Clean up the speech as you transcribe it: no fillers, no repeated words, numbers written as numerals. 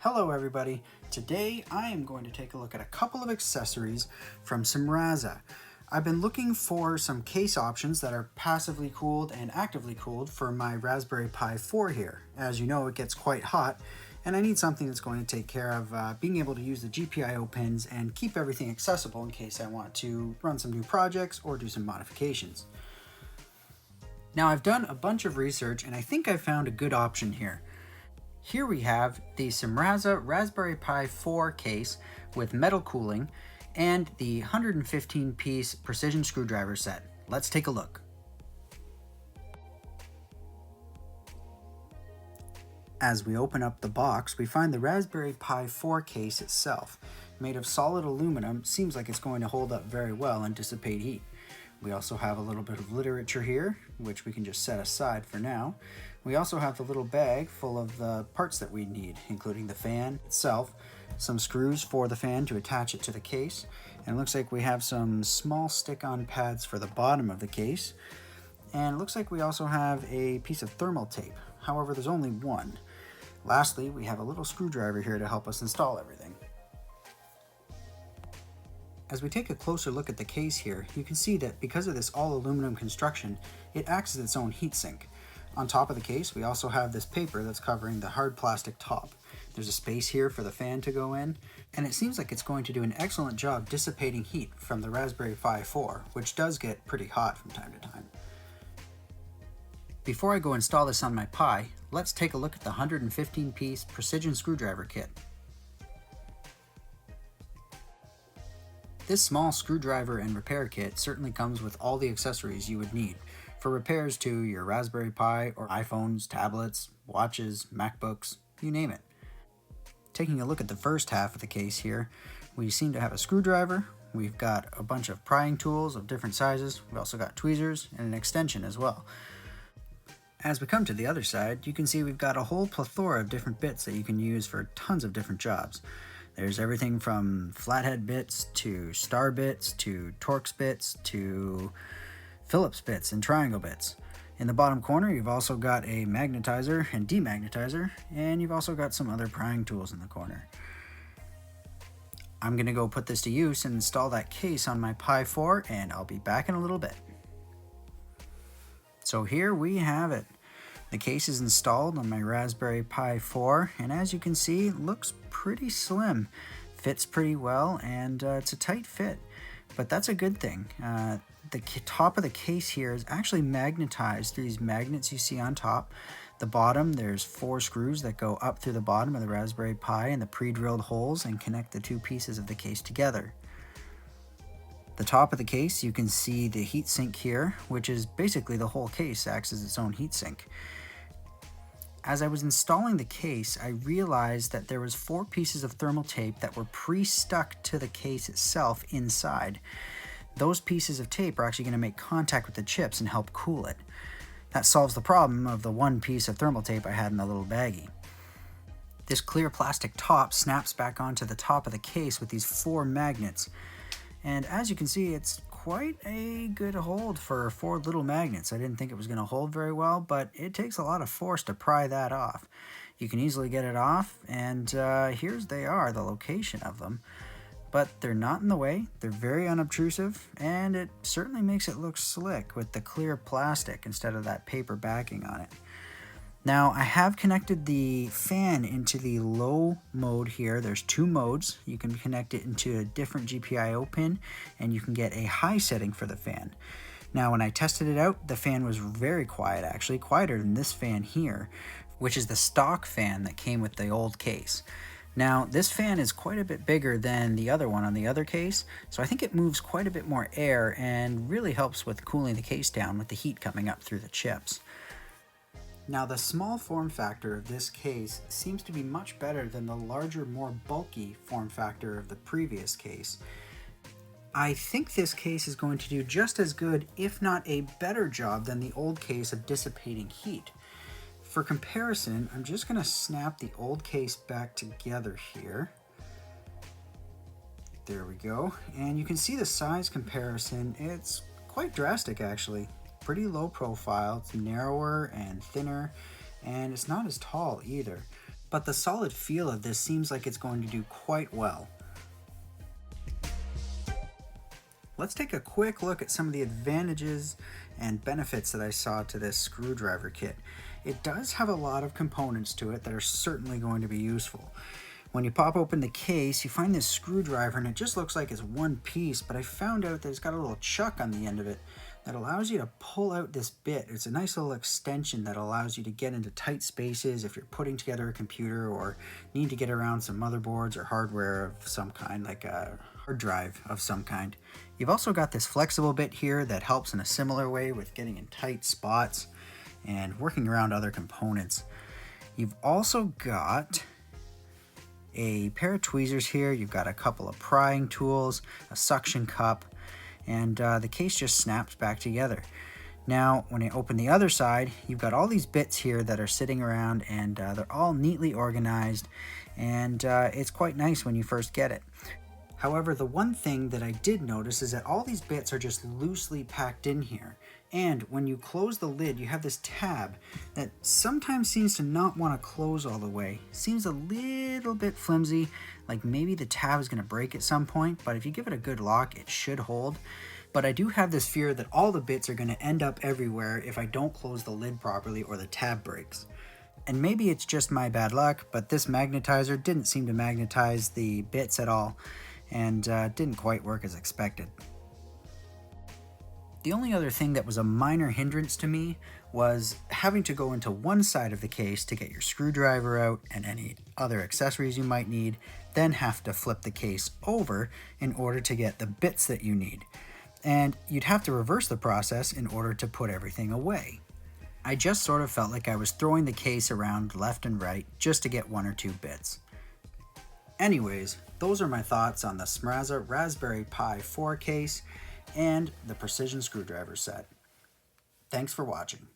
Hello everybody, today I am going to take a look at a couple of accessories from Smraza. I've been looking for some case options that are passively cooled and actively cooled for my Raspberry Pi 4 here. As you know, it gets quite hot and I need something that's going to take care of being able to use the GPIO pins and keep everything accessible in case I want to run some new projects or do some modifications. Now I've done a bunch of research and I think I've found a good option here. Here we have the Smraza Raspberry Pi 4 case with metal cooling and the 115-piece precision screwdriver set. Let's take a look. As we open up the box, we find the Raspberry Pi 4 case itself. Made of solid aluminum, seems like it's going to hold up very well and dissipate heat. We also have a little bit of literature here, which we can just set aside for now. We also have the little bag full of the parts that we need, including the fan itself, some screws for the fan to attach it to the case, and it looks like we have some small stick-on pads for the bottom of the case, and it looks like we also have a piece of thermal tape. However, there's only one. Lastly, we have a little screwdriver here to help us install everything. As we take a closer look at the case here, you can see that because of this all aluminum construction, it acts as its own heatsink. On top of the case, we also have this paper that's covering the hard plastic top. There's a space here for the fan to go in, and it seems like it's going to do an excellent job dissipating heat from the Raspberry Pi 4, which does get pretty hot from time to time. Before I go install this on my Pi, let's take a look at the 115-piece precision screwdriver kit. This small screwdriver and repair kit certainly comes with all the accessories you would need for repairs to your Raspberry Pi or iPhones, tablets, watches, MacBooks, you name it. Taking a look at the first half of the case here, we seem to have a screwdriver, we've got a bunch of prying tools of different sizes, we've also got tweezers and an extension as well. As we come to the other side, you can see we've got a whole plethora of different bits that you can use for tons of different jobs. There's everything from flathead bits to star bits to Torx bits to Phillips bits and triangle bits. In the bottom corner, you've also got a magnetizer and demagnetizer, and you've also got some other prying tools in the corner. I'm going to go put this to use and install that case on my Pi 4, and I'll be back in a little bit. So here we have it. The case is installed on my Raspberry Pi 4, and as you can see, it looks pretty slim. Fits pretty well, and it's a tight fit, but that's a good thing. The top of the case here is actually magnetized through these magnets you see on top. The bottom, there's 4 screws that go up through the bottom of the Raspberry Pi and the pre-drilled holes and connect the two pieces of the case together. The top of the case, you can see the heatsink here, which is basically the whole case acts as its own heatsink. As I was installing the case, I realized that there was 4 pieces of thermal tape that were pre-stuck to the case itself inside. Those pieces of tape are actually going to make contact with the chips and help cool it. That solves the problem of the one piece of thermal tape I had in the little baggie. This clear plastic top snaps back onto the top of the case with these 4 magnets. And as you can see, it's quite a good hold for 4 little magnets. I didn't think it was going to hold very well, but it takes a lot of force to pry that off. You can easily get it off, and here's they are, the location of them. But they're not in the way, they're very unobtrusive, and it certainly makes it look slick with the clear plastic instead of that paper backing on it. Now, I have connected the fan into the low mode here. There's 2 modes. You can connect it into a different GPIO pin, and you can get a high setting for the fan. Now, when I tested it out, the fan was very quiet, actually, quieter than this fan here, which is the stock fan that came with the old case. Now, this fan is quite a bit bigger than the other one on the other case, so I think it moves quite a bit more air and really helps with cooling the case down with the heat coming up through the chips. Now, the small form factor of this case seems to be much better than the larger, more bulky form factor of the previous case. I think this case is going to do just as good, if not a better job than the old case of dissipating heat. For comparison, I'm just going to snap the old case back together here. There we go. And you can see the size comparison. It's quite drastic, actually. Pretty low profile. It's narrower and thinner, and it's not as tall either. but the solid feel of this seems like it's going to do quite well. Let's take a quick look at some of the advantages and benefits that I saw to this screwdriver kit. It does have a lot of components to it that are certainly going to be useful. When you pop open the case, you find this screwdriver and it just looks like it's one piece, but I found out that it's got a little chuck on the end of it that allows you to pull out this bit. It's a nice little extension that allows you to get into tight spaces if you're putting together a computer or need to get around some motherboards or hardware of some kind, like a hard drive of some kind. You've also got this flexible bit here that helps in a similar way with getting in tight spots and working around other components. You've also got a pair of tweezers here. You've got a couple of prying tools, a suction cup, and the case just snaps back together. Now, when I open the other side, you've got all these bits here that are sitting around, and they're all neatly organized, and it's quite nice when you first get it. However, the one thing that I did notice is that all these bits are just loosely packed in here. And when you close the lid, you have this tab that sometimes seems to not want to close all the way. Seems a little bit flimsy, like maybe the tab is going to break at some point, but if you give it a good lock, it should hold. But I do have this fear that all the bits are going to end up everywhere if I don't close the lid properly or the tab breaks. And maybe it's just my bad luck, but this magnetizer didn't seem to magnetize the bits at all, and didn't quite work as expected. The only other thing that was a minor hindrance to me was having to go into one side of the case to get your screwdriver out and any other accessories you might need, then have to flip the case over in order to get the bits that you need. And you'd have to reverse the process in order to put everything away. I just sort of felt like I was throwing the case around left and right just to get one or two bits. Anyways, those are my thoughts on the Smraza Raspberry Pi 4 case and the precision screwdriver set. Thanks for watching.